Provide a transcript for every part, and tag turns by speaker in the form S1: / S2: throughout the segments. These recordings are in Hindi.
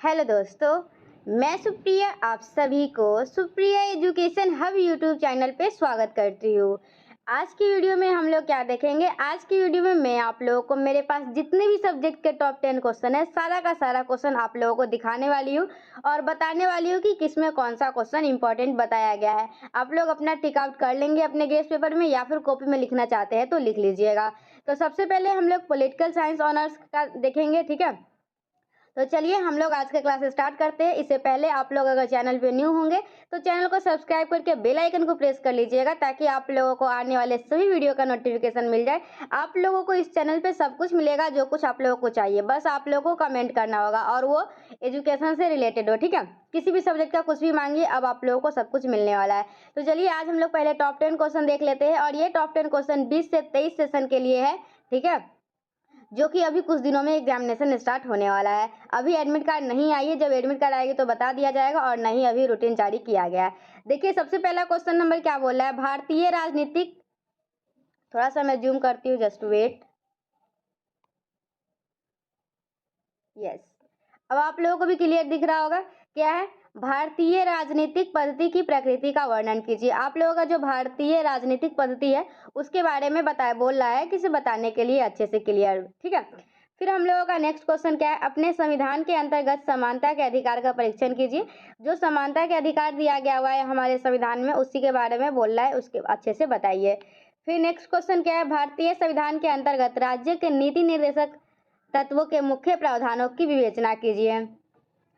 S1: हेलो दोस्तों, मैं सुप्रिया आप सभी को Supriya education hub YouTube channel पे स्वागत करती हूँ। आज की वीडियो में हम लोग क्या देखेंगे? आज की वीडियो में मैं आप लोगों को मेरे पास जितने भी सब्जेक्ट के टॉप 10 क्वेश्चन है, सारा का सारा क्वेश्चन आप लोगों को दिखाने वाली हूँ और बताने वाली हूँ कि किसमें कौन सा क्वेश्चन इंपॉर्टेंट बताया गया है। आप लोग अपना टिक आउट कर लेंगे अपने गेस्ट पेपर में या फिर कॉपी में लिखना चाहते हैं तो लिख लीजिएगा। तो सबसे पहले हम लोग पॉलिटिकल साइंस ऑनर्स का देखेंगे, ठीक है। तो चलिए हम लोग आज का क्लास स्टार्ट करते हैं। इससे पहले आप लोग अगर चैनल पे न्यू होंगे तो चैनल को सब्सक्राइब करके बेल आइकन को प्रेस कर लीजिएगा ताकि आप लोगों को आने वाले सभी वीडियो का नोटिफिकेशन मिल जाए। आप लोगों को इस चैनल पे सब कुछ मिलेगा जो कुछ आप लोगों को चाहिए, बस आप लोगों को कमेंट करना होगा और वो एजुकेशन से रिलेटेड हो, ठीक है। किसी भी सब्जेक्ट का कुछ भी मांगिए, अब आप लोगों को सब कुछ मिलने वाला है। तो चलिए आज हम लोग पहले टॉप 10 क्वेश्चन देख लेते हैं और ये टॉप 10 क्वेश्चन 20 से 23 सेशन के लिए है, ठीक है, जो कि अभी कुछ दिनों में एग्जामिनेशन स्टार्ट होने वाला है। अभी एडमिट कार्ड नहीं आई है, जब एडमिट कार्ड आएगी तो बता दिया जाएगा और नहीं अभी रूटीन जारी किया गया है। देखिए सबसे पहला क्वेश्चन नंबर क्या बोल रहा है? भारतीय राजनीतिक, थोड़ा सा मैं जूम करती हूँ, जस्ट वेट। यस, अब आप लोगों को भी क्लियर दिख रहा होगा। क्या है? भारतीय राजनीतिक पद्धति की प्रकृति का वर्णन कीजिए। आप लोगों का जो भारतीय राजनीतिक पद्धति है उसके बारे में बोल रहा है, किसे बताने के लिए अच्छे से क्लियर, ठीक है। फिर हम लोगों का नेक्स्ट क्वेश्चन क्या है? अपने संविधान के अंतर्गत समानता के अधिकार का परीक्षण कीजिए। जो समानता के अधिकार दिया गया हुआ है हमारे संविधान में, उसी के बारे में बोल रहा है, उसके अच्छे से बताइए। फिर नेक्स्ट क्वेश्चन क्या है? भारतीय संविधान के अंतर्गत राज्य के नीति निर्देशक तत्वों के मुख्य प्रावधानों की विवेचना कीजिए।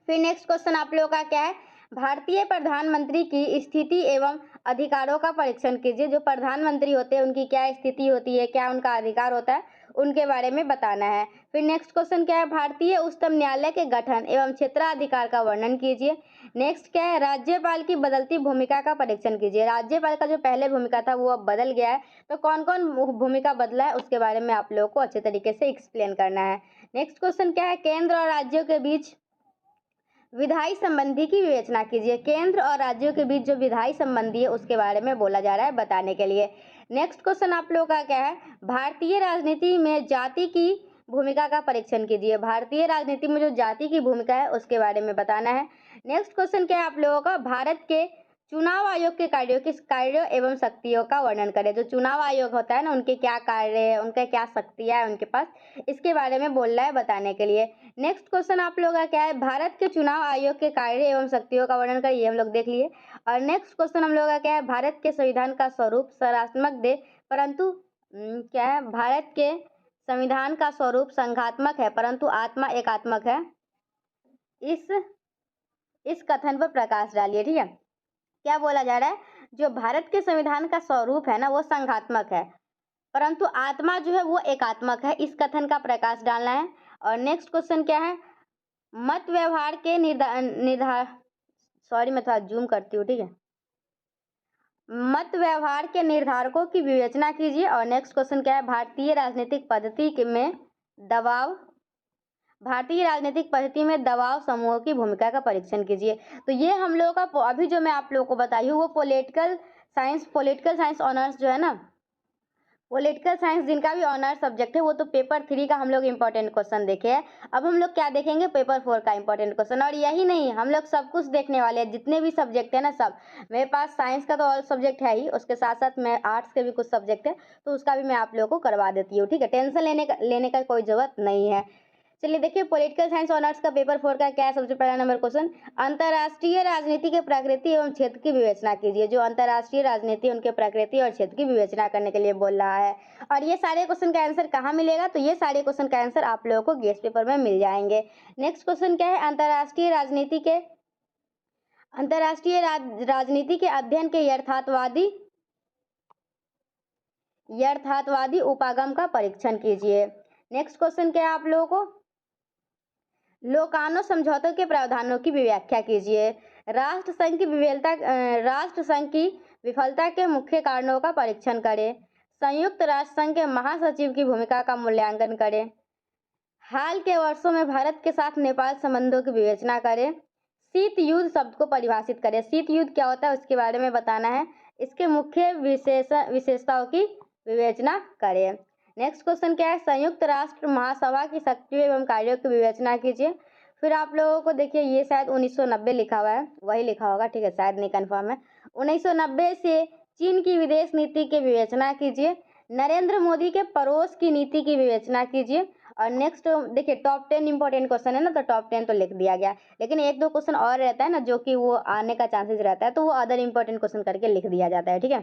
S1: फिर नेक्स्ट क्वेश्चन आप लोगों का क्या है? भारतीय प्रधानमंत्री की स्थिति एवं अधिकारों का परीक्षण कीजिए। जो प्रधानमंत्री होते हैं उनकी क्या स्थिति होती है, क्या उनका अधिकार होता है, उनके बारे में बताना है। फिर नेक्स्ट क्वेश्चन क्या है? भारतीय उच्चतम न्यायालय के गठन एवं क्षेत्राधिकार का वर्णन कीजिए। नेक्स्ट क्या है? राज्यपाल की बदलती भूमिका का परीक्षण कीजिए। राज्यपाल का जो पहले भूमिका था वो अब बदल गया है, तो कौन कौन भूमिका बदला है उसके बारे में आप लोगों को अच्छे तरीके से एक्सप्लेन करना है। नेक्स्ट क्वेश्चन क्या है? केंद्र और राज्यों के बीच विधायी संबंधी की विवेचना कीजिए। केंद्र और राज्यों के बीच जो विधायी संबंधी है उसके बारे में बोला जा रहा है, बताने के लिए। नेक्स्ट क्वेश्चन आप लोगों का क्या है? भारतीय राजनीति में जाति की भूमिका का परीक्षण कीजिए। भारतीय राजनीति में जो जाति की भूमिका है उसके बारे में बताना है। नेक्स्ट क्वेश्चन क्या है आप लोगों का? भारत के चुनाव आयोग के कार्यों एवं शक्तियों का वर्णन करें। जो चुनाव आयोग होता है ना, उनके क्या कार्य है, उनका क्या शक्तियां है उनके पास, इसके बारे में बोल रहा है, बताने के लिए। नेक्स्ट क्वेश्चन आप लोगों का क्या है? भारत के चुनाव आयोग के कार्य एवं शक्तियों का वर्णन करिए, हम लोग देख लिए। और नेक्स्ट क्वेश्चन हम लोगों का क्या है? भारत के संविधान का स्वरूप सरात्मक दे, परंतु क्या है? भारत के संविधान का स्वरूप संघात्मक है परंतु आत्मा एकात्मक है। इस कथन पर प्रकाश डालिए, ठीक है। क्या बोला जा रहा है? जो भारत के संविधान का स्वरूप है ना वो संघात्मक है परंतु आत्मा जो है वो एकात्मक है, इस कथन का प्रकाश डालना है। और नेक्स्ट क्वेश्चन क्या है? मत व्यवहार के निर्धार सॉरी मैं थोड़ा जूम करती हूँ, ठीक है। मत व्यवहार के निर्धारकों की विवेचना कीजिए। और नेक्स्ट क्वेश्चन क्या है? भारतीय राजनीतिक पद्धति में दबाव समूहों की भूमिका का परीक्षण कीजिए। तो ये हम लोगों का अभी जो मैं आप लोगों को बताई हूँ वो पॉलिटिकल साइंस ऑनर्स जो है ना, पॉलिटिकल साइंस जिनका भी ऑनर्स सब्जेक्ट है वो तो पेपर 3 का हम लोग इंपॉर्टेंट क्वेश्चन देखे हैं। अब हम लोग क्या देखेंगे? पेपर 4 का इंपॉर्टेंट क्वेश्चन। और यही नहीं, हम लोग सब कुछ देखने वाले हैं, जितने भी सब्जेक्ट है ना सब। मेरे पास साइंस का तो ऑल सब्जेक्ट है ही, उसके साथ साथ मैं आर्ट्स के भी कुछ सब्जेक्ट है तो उसका भी मैं आप लोगों को करवा देती हूँ, ठीक है। टेंशन लेने का कोई जरूरत नहीं है। चलिए देखिए पॉलिटिकल साइंस ऑनर्स का पेपर 4 का क्या है? सबसे पहला नंबर क्वेश्चन, अंतर्राष्ट्रीय राजनीति के प्रकृति एवं क्षेत्र की विवेचना कीजिए। जो अंतर्राष्ट्रीय राजनीति उनके प्रकृति और क्षेत्र की विवेचना करने के लिए बोल रहा है। और ये सारे क्वेश्चन का आंसर कहाँ मिलेगा? तो ये सारे क्वेश्चन का आंसर आप लोगों को गेस्ट पेपर में मिल जाएंगे। नेक्स्ट क्वेश्चन क्या है? अंतर्राष्ट्रीय राजनीति के अध्ययन के यथार्थवादी उपागम का परीक्षण कीजिए। नेक्स्ट क्वेश्चन क्या है आप लोगों को? लोकानो समझौतों के प्रावधानों की व्याख्या कीजिए। राष्ट्र संघ की विफलता के मुख्य कारणों का परीक्षण करें। संयुक्त राष्ट्र संघ के महासचिव की भूमिका का मूल्यांकन करें। हाल के वर्षों में भारत के साथ नेपाल संबंधों की विवेचना करें। शीत युद्ध शब्द को परिभाषित करें। शीत युद्ध क्या होता है उसके बारे में बताना है। इसके मुख्य विशेषताओं की विवेचना करें। नेक्स्ट क्वेश्चन क्या है? संयुक्त राष्ट्र महासभा की शक्तियों एवं कार्यों की विवेचना कीजिए। फिर आप लोगों को देखिए ये शायद 1990 लिखा हुआ है, वही लिखा होगा, ठीक है, शायद नहीं कंफर्म है। 1990 से चीन की विदेश नीति की विवेचना कीजिए, नरेंद्र मोदी के पड़ोस की नीति की विवेचना कीजिए। और नेक्स्ट देखिए टॉप 10 इंपॉर्टेंट क्वेश्चन है ना, तो टॉप 10 तो लिख दिया गया, लेकिन एक दो क्वेश्चन और रहता है ना जो कि वो आने का चांसेस रहता है, तो वो अदर इंपॉर्टेंट क्वेश्चन करके लिख दिया जाता है, ठीक है।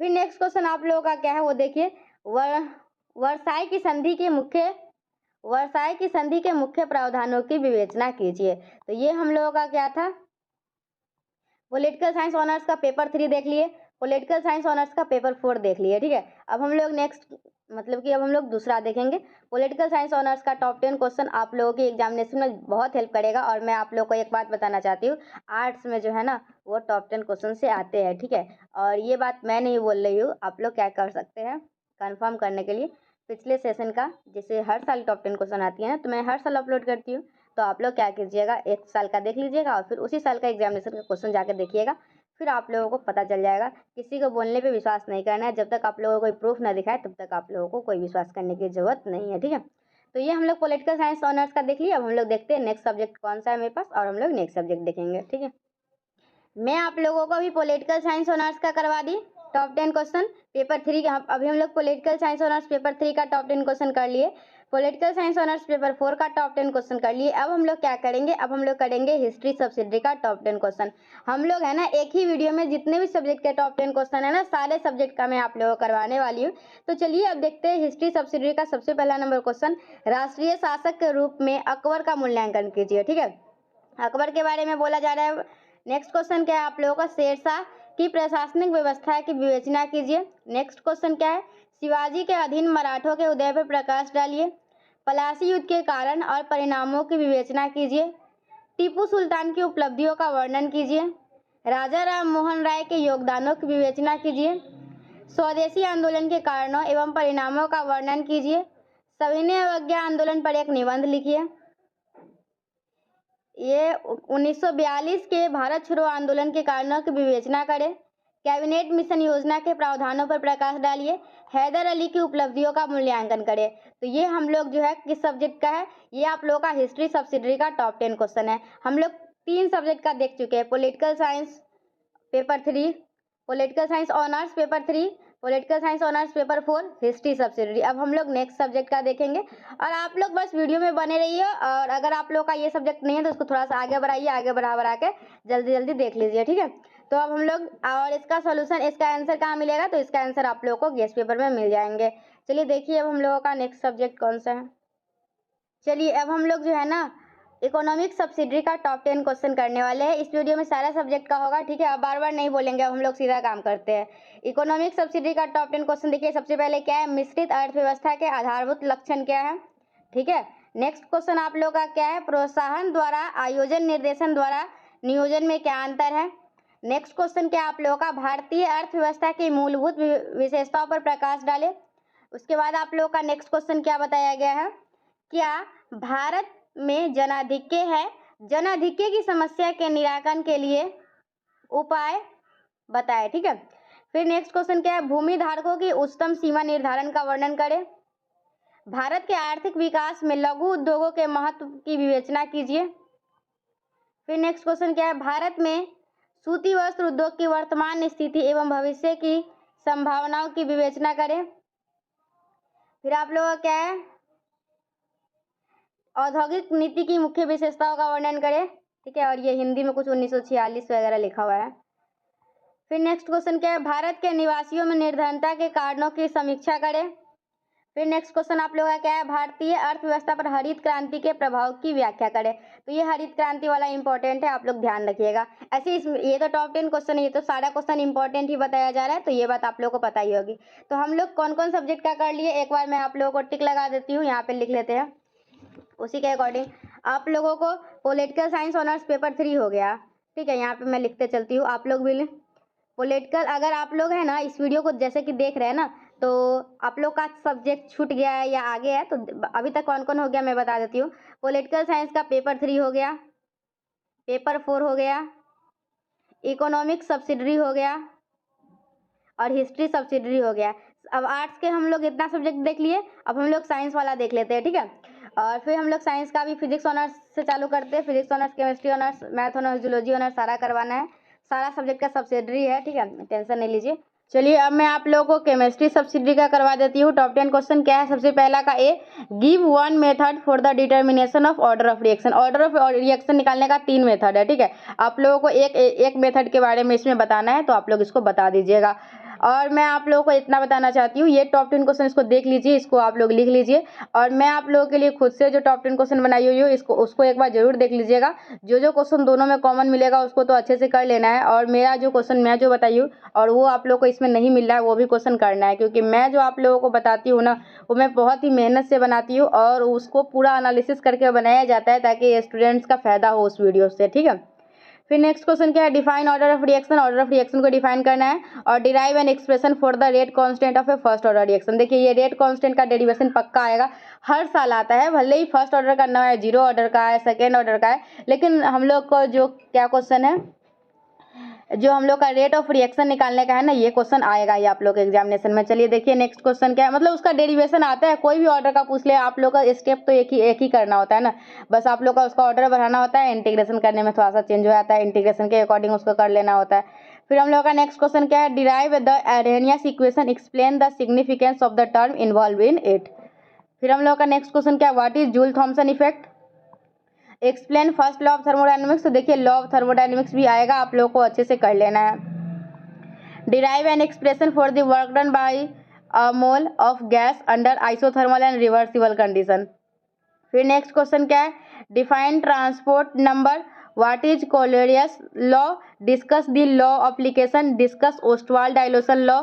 S1: फिर नेक्स्ट क्वेश्चन आप लोगों का क्या है वो देखिए, वर्साई की संधि के मुख्य वर्साई की संधि के मुख्य प्रावधानों की विवेचना कीजिए। तो ये हम लोगों का क्या था, पॉलिटिकल साइंस ऑनर्स का पेपर 3 देख लिए, पॉलिटिकल साइंस ऑनर्स का पेपर 4 देख लिए, ठीक है। अब हम लोग नेक्स्ट मतलब कि अब हम लोग दूसरा देखेंगे। पॉलिटिकल साइंस ऑनर्स का टॉप 10 क्वेश्चन आप लोगों की एग्जामिनेशन में बहुत हेल्प करेगा। और मैं आप लोग को एक बात बताना चाहती हूँ, आर्ट्स में जो है ना वो टॉप 10 क्वेश्चन से आते हैं, ठीक है। और ये बात मैं नहीं बोल रही हूँ, आप लोग क्या कर सकते हैं कन्फर्म करने के लिए, पिछले सेशन का जैसे हर साल टॉप 10 क्वेश्चन आती है ना, तो मैं हर साल अपलोड करती हूँ। तो आप लोग क्या कीजिएगा, एक साल का देख लीजिएगा और फिर उसी साल का एग्जामिनेशन का क्वेश्चन जाकर देखिएगा, फिर आप लोगों को पता चल जाएगा। किसी को बोलने पे विश्वास नहीं करना है, जब तक आप लोगों को कोई प्रूफ ना दिखाए तब तक आप लोगों को कोई विश्वास करने की जरूरत नहीं है, ठीक है। तो ये हम लोग पॉलिटिकल साइंस ऑनर्स का देख लिया। अब हम लोग देखते हैं नेक्स्ट सब्जेक्ट कौन सा है मेरे पास, और हम लोग नेक्स्ट सब्जेक्ट देखेंगे, ठीक है। मैं आप लोगों को अभी पॉलिटिकल साइंस ऑनर्स का करवा दी टॉप 10 क्वेश्चन पेपर 3 का। अभी हम लोग पॉलिटिकल साइंस ऑनर्स पेपर 3 का टॉप 10 क्वेश्चन कर लिए, पॉलिटिकल साइंस ऑनर्स पेपर 4 का टॉप 10 क्वेश्चन कर लिए। अब हम लोग क्या करेंगे, अब हम लोग करेंगे हिस्ट्री सब्सिडरी का टॉप 10 क्वेश्चन। हम लोग है ना एक ही वीडियो में जितने भी सब्जेक्ट के टॉप 10 क्वेश्चन है ना, सारे सब्जेक्ट का मैं आप लोगों को करवाने वाली हूँ। तो चलिए अब देखते हैं हिस्ट्री सब्सिडरी का सबसे पहला नंबर क्वेश्चन, राष्ट्रीय शासक के रूप में अकबर का मूल्यांकन कीजिए, ठीक है। अकबर के बारे में बोला जा रहा है। नेक्स्ट क्वेश्चन क्या है आप लोगों का, शेरशाह की प्रशासनिक व्यवस्था की विवेचना कीजिए। नेक्स्ट क्वेश्चन क्या है, शिवाजी के अधीन मराठों के उदय पर प्रकाश डालिए। पलासी युद्ध के कारण और परिणामों की विवेचना कीजिए। टीपू सुल्तान की उपलब्धियों का वर्णन कीजिए। राजा राम मोहन राय के योगदानों की विवेचना कीजिए। स्वदेशी आंदोलन के कारणों एवं परिणामों का वर्णन कीजिए। सविनय अवज्ञा आंदोलन पर एक निबंध लिखिए। ये 1942 के भारत छोड़ो आंदोलन के कारणों की विवेचना करें। कैबिनेट मिशन योजना के प्रावधानों पर प्रकाश डालिए। हैदर अली की उपलब्धियों का मूल्यांकन करें। तो ये हम लोग जो है किस सब्जेक्ट का है, ये आप लोगों का हिस्ट्री सब्सिडरी का टॉप 10 क्वेश्चन है। हम लोग 3 सब्जेक्ट का देख चुके हैं, political science paper 3, political science honours paper 3, political science honours paper 4, history subsidiary. अब हम लोग नेक्स्ट सब्जेक्ट का देखेंगे और आप लोग बस वीडियो में बने रहिए। और अगर आप लोग का ये सब्जेक्ट नहीं है तो उसको थोड़ा सा आगे बढ़ाइए, आगे बढ़ा के जल्दी जल्दी देख लीजिए, ठीक है। तो अब हम लोग और इसका सोल्यूशन, इसका आंसर कहाँ मिलेगा, तो इसका आंसर आप लोगों को गेस्ट पेपर में मिल जाएंगे। चलिए देखिए अब हम लोगों का नेक्स्ट सब्जेक्ट कौन सा है। चलिए अब हम लोग जो है ना इकोनॉमिक सब्सिडरी का टॉप 10 क्वेश्चन करने वाले हैं। इस वीडियो में सारा सब्जेक्ट का होगा, ठीक है। अब बार बार नहीं बोलेंगे, अब हम लोग सीधा काम करते हैं। इकोनॉमिक सब्सिडरी का टॉप 10 क्वेश्चन देखिए, सबसे पहले क्या है, मिश्रित अर्थव्यवस्था के आधारभूत लक्षण क्या है, ठीक है। नेक्स्ट क्वेश्चन आप लोग का क्या है, प्रोत्साहन द्वारा आयोजन निर्देशन द्वारा नियोजन में क्या अंतर है। नेक्स्ट क्वेश्चन क्या आप लोगों का, भारतीय अर्थव्यवस्था की मूलभूत विशेषताओं पर प्रकाश डाले। उसके बाद आप लोगों का नेक्स्ट क्वेश्चन क्या बताया गया है, क्या भारत में जनाधिक्य है, जनाधिक्य की समस्या के निराकरण के लिए उपाय बताएं, ठीक है। फिर नेक्स्ट क्वेश्चन क्या है, भूमि धारकों की उच्चतम सीमा निर्धारण का वर्णन करें। भारत के आर्थिक विकास में लघु उद्योगों के महत्व की विवेचना कीजिए। फिर नेक्स्ट क्वेश्चन क्या है, भारत में सूती वस्त्र उद्योग की वर्तमान स्थिति एवं भविष्य की संभावनाओं की विवेचना करें। फिर आप लोगों का क्या है, औद्योगिक नीति की मुख्य विशेषताओं का वर्णन करें, ठीक है। और ये हिंदी में कुछ 1946 वगैरह लिखा हुआ है। फिर नेक्स्ट क्वेश्चन क्या है, भारत के निवासियों में निर्धनता के कारणों की समीक्षा करें। फिर नेक्स्ट क्वेश्चन आप लोगों का क्या है, भारतीय अर्थव्यवस्था पर हरित क्रांति के प्रभाव की व्याख्या करें। तो ये हरित क्रांति वाला इंपॉर्टेंट है, आप लोग ध्यान रखिएगा। ऐसे ये तो टॉप 10 क्वेश्चन है, ये तो सारा क्वेश्चन इंपॉर्टेंट ही बताया जा रहा है, तो ये बात आप लोगों को पता ही होगी। तो हम लोग कौन कौन सब्जेक्ट का कर लिए, एक बार मैं आप लोगों को टिक लगा देती हूँ, यहाँ पे लिख लेते हैं। उसी के अकॉर्डिंग आप लोगों को पॉलिटिकल साइंस ऑनर्स पेपर 3 हो गया, ठीक है। यहाँ पे मैं लिखते चलती हूँ, आप लोग भी पॉलिटिकल, अगर आप लोग है ना इस वीडियो को जैसे कि देख रहे हैं ना, तो आप लोग का सब्जेक्ट छूट गया है या आगे है, तो अभी तक कौन कौन हो गया मैं बता देती हूँ। पॉलिटिकल साइंस का पेपर 3 हो गया, पेपर 4 हो गया, इकोनॉमिक सब्सिडरी हो गया और हिस्ट्री सब्सिडरी हो गया। अब आर्ट्स के हम लोग इतना सब्जेक्ट देख लिए, अब हम लोग साइंस वाला देख लेते हैं, ठीक है। और फिर हम लोग साइंस का भी फिजिक्स ऑनर्स से चालू करते हैं। Physics honours, chemistry honours, math honours, zoology honours सारा करवाना है। सारा सब्जेक्ट का सब्सिडरी है, ठीक है, टेंशन नहीं लीजिए। चलिए अब मैं आप लोगों को केमिस्ट्री सब्सिडरी का करवा देती हूँ। टॉप 10 क्वेश्चन क्या है। सबसे पहला का ए, give one method for the determination of order of reaction. Order of reaction निकालने का 3 मेथड है, ठीक है। आप लोगों को एक मेथड के बारे में इसमें बताना है, तो आप लोग इसको बता दीजिएगा। और मैं आप लोगों को इतना बताना चाहती हूँ, ये टॉप 10 क्वेश्चन इसको देख लीजिए, इसको आप लोग लिख लीजिए। और मैं आप लोगों के लिए खुद से जो टॉप 10 क्वेश्चन बनाई हुई हूँ उसको एक बार जरूर देख लीजिएगा। जो क्वेश्चन दोनों में कॉमन मिलेगा उसको तो अच्छे से कर लेना है, और मेरा जो क्वेश्चन मैं जो बताई हूँ और वो आप लोग को इसमें नहीं मिल रहा है वो भी क्वेश्चन करना है, क्योंकि मैं जो आप लोगों को बताती हूँ ना वो मैं बहुत ही मेहनत से बनाती हूँ और उसको पूरा एनालिसिस करके बनाया जाता है ताकि स्टूडेंट्स का फायदा हो उस वीडियो से, ठीक है। फिर नेक्स्ट क्वेश्चन क्या है, define order of reaction. Order of reaction को डिफाइन करना है और derive an expression for the rate constant of A first order reaction. देखिए ये रेट कांस्टेंट का डेरिवेशन पक्का आएगा, हर साल आता है, भले ही फर्स्ट ऑर्डर का ना है, 0 ऑर्डर का है, सेकेंड ऑर्डर का है, लेकिन हम लोग को जो क्या क्वेश्चन है, जो हम लोग का रेट ऑफ रिएक्शन निकालने का है ना, ये क्वेश्चन आएगा ये आप लोग के एग्जामिनेशन में। चलिए देखिए नेक्स्ट क्वेश्चन क्या है, मतलब उसका डेरिवेशन आता है, कोई भी ऑर्डर का पूछ ले, आप लोग का स्टेप तो एक ही करना होता है ना, बस आप लोग का उसका ऑर्डर बढ़ाना होता है, इंटीग्रेशन करने में थोड़ा सा चेंज हो जाता है, इंटीग्रेशन के अकॉर्डिंग उसको कर लेना होता है। फिर हम लोग का नेक्स्ट क्वेश्चन क्या है, derive the Arrhenius equation, explain the significance of the term involve in it. फिर हम लोग का नेक्स्ट क्वेश्चन क्या है, what is Joule Thomson effect, explain first law of thermodynamics. तो देखिए लॉ ऑफ थर्मोडाइनमिक्स भी आएगा, आप लोगों को अच्छे से कर लेना है। Derive an expression for the work done by a mole of gas under isothermal and reversible condition. फिर नेक्स्ट क्वेश्चन क्या है, define transport number, what is Kohlrausch law, discuss the law application, discuss Ostwald dilution law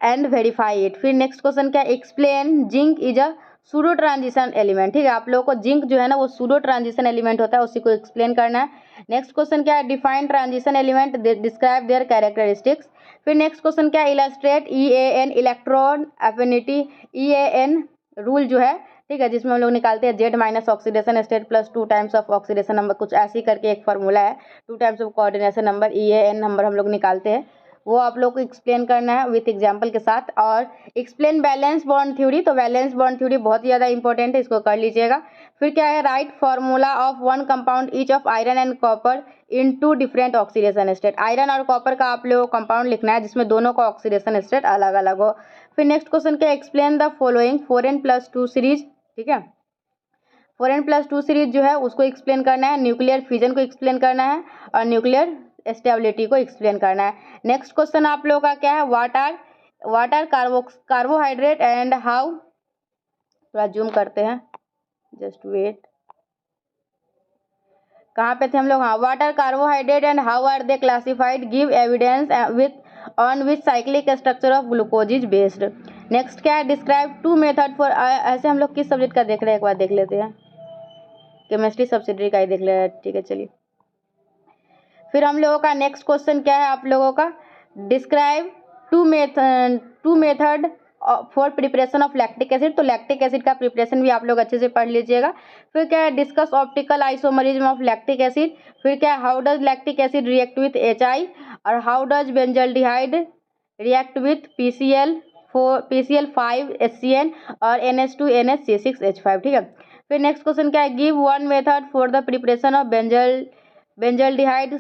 S1: and verify it. फिर नेक्स्ट क्वेश्चन क्या है, explain zinc is a pseudo transition element, ठीक है, आप लोगों को जिंक जो है ना वो सूडो ट्रांजिशन एलिमेंट होता है, उसी को एक्सप्लेन करना है। नेक्स्ट क्वेश्चन क्या है, define transition element, describe their characteristics. फिर नेक्स्ट क्वेश्चन क्या है, illustrate EAN electron affinity, EAN rule जो है, ठीक है, जिसमें हम लोग निकालते हैं Z minus oxidation state plus 2 times of oxidation number, कुछ ऐसी करके एक फार्मूला है, 2 times of coordination number, EAN number हम लोग निकालते हैं, वो आप लोग को एक्सप्लेन करना है विथ एग्जाम्पल के साथ। और एक्सप्लेन बैलेंस बॉन्ड थ्योरी, तो बैलेंस बॉन्ड थ्योरी बहुत ही ज़्यादा इंपॉर्टेंट है, इसको कर लीजिएगा। फिर क्या है, right formula of one compound each of iron and copper in 2 different oxidation state. Iron और कॉपर का आप लोगों को कंपाउंड लिखना है जिसमें दोनों का ऑक्सीडेशन स्टेट अलग अलग हो। फिर नेक्स्ट क्वेश्चन क्या, explain the following 4n+2 series, ठीक है, 4n+2 सीरीज जो है उसको एक्सप्लेन करना है, न्यूक्लियर फ्यूजन को एक्सप्लेन करना है और न्यूक्लियर स्टेबिलिटी को एक्सप्लेन करना है। नेक्स्ट क्वेश्चन आप लोगों का क्या है, what are carbohydrate and how, थोड़ा जूम करते हैं, जस्ट वेट, कहाँ पे थे हम लोग, हाँ, what are carbohydrate and how are they classified, give evidence with cyclic structure of glucose is based. Next क्या है, डिस्क्राइब 2 मेथड फॉर, ऐसे हम लोग किस सब्जेक्ट का देख रहे हैं एक बार देख लेते हैं, केमिस्ट्री सब्सिडरी का ही देख ले रहे हैं, ठीक है चलिए। फिर हम लोगों का नेक्स्ट क्वेश्चन क्या है आप लोगों का, describe 2 method for preparation of lactic acid, तो लैक्टिक एसिड का प्रिपरेशन भी आप लोग अच्छे से पढ़ लीजिएगा। फिर क्या है, discuss optical isomerism of lactic acid. फिर क्या है, how does lactic acid react with HI, और how does benzaldehyde react with PCl5HCN और NH2NH6H5, ठीक है। फिर नेक्स्ट क्वेश्चन क्या है, give one method for the preparation of benzaldehyde,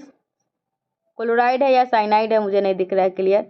S1: chloride है या साइनाइड है मुझे नहीं दिख रहा है clear,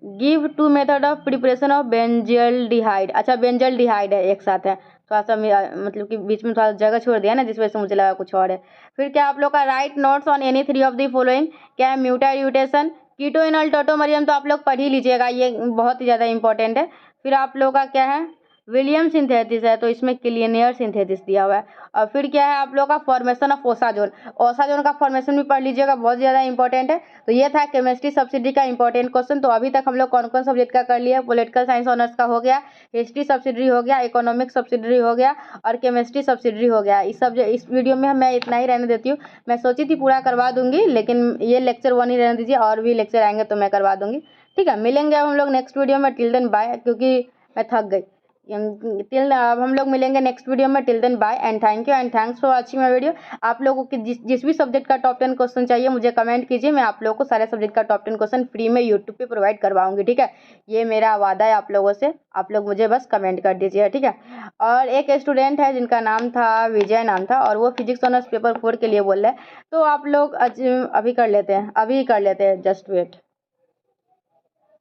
S1: give 2 method of preparation of benzaldehyde, अच्छा बेंजल्डिहाइड है एक साथ है, थोड़ा सा मतलब कि बीच में थोड़ा जगह छोड़ दिया ना जिस वजह से मुझे लगा कुछ और है। फिर क्या आप लोग का, right notes on any 3 of the following, क्या है, म्यूटाइल्यूटेशन, कीटोइनॉल टोटोमरियम, तो आप लोग पढ़ ही लीजिएगा, ये बहुत ही ज़्यादा इंपॉर्टेंट है। फिर आप लोग का क्या है, विलियम सिंथेसिस है, तो इसमें क्लियनियर सिंथेसिस दिया हुआ है। और फिर क्या है आप लोग का, फॉर्मेशन ऑफ ओसाजोन, ओसाजोन का फॉर्मेशन भी पढ़ लीजिएगा, बहुत ज़्यादा इंपॉर्टेंट है। तो ये था केमिस्ट्री सब्सिडी का इंपॉर्टेंट क्वेश्चन। तो अभी तक हम लोग कौन कौन सब्जेक्ट का कर लिया, पॉलिटिकल साइंस ऑनर्स का हो गया, हिस्ट्री सब्सिडी हो गया, इकोनॉमिक्स सब्सिडी हो गया और केमिस्ट्री सब्सिडी हो गया। इस वीडियो में मैं इतना ही रहने देती हूँ, मैं सोची थी पूरा करवा दूंगी लेकिन ये लेक्चर 1 ही रहने दीजिए, और भी लेक्चर आएंगे तो मैं करवा दूंगी, ठीक है। मिलेंगे अब हम लोग नेक्स्ट वीडियो में, टिल देन बाय, क्योंकि मैं थक गई। टिल अब हम लोग मिलेंगे नेक्स्ट वीडियो में। Till then bye and thank you and thanks for watching my video. आप लोगों को जिस भी सब्जेक्ट का टॉप 10 क्वेश्चन चाहिए मुझे कमेंट कीजिए, मैं आप लोगों को सारे सब्जेक्ट का टॉप 10 क्वेश्चन फ्री में यूट्यूब पे प्रोवाइड करवाऊंगी, ठीक है। ये मेरा वादा है आप लोगों से, आप लोग मुझे बस कमेंट कर दीजिए, ठीक है। और एक स्टूडेंट है जिनका नाम था विजय नाम था, और वो फिजिक्स ऑनर्स पेपर 4 के लिए बोल रहे हैं, तो आप लोग अभी कर लेते हैं, अभी कर लेते हैं, जस्ट वेट,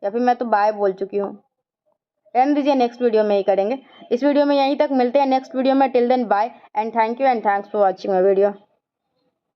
S1: या फिर मैं तो बाय बोल चुकी हूँ। रहने दीजिए, नेक्स्ट वीडियो में ही करेंगे। इस वीडियो में यहीं तक, मिलते हैं नेक्स्ट वीडियो में। Till then bye and thank you and thanks for watching my video.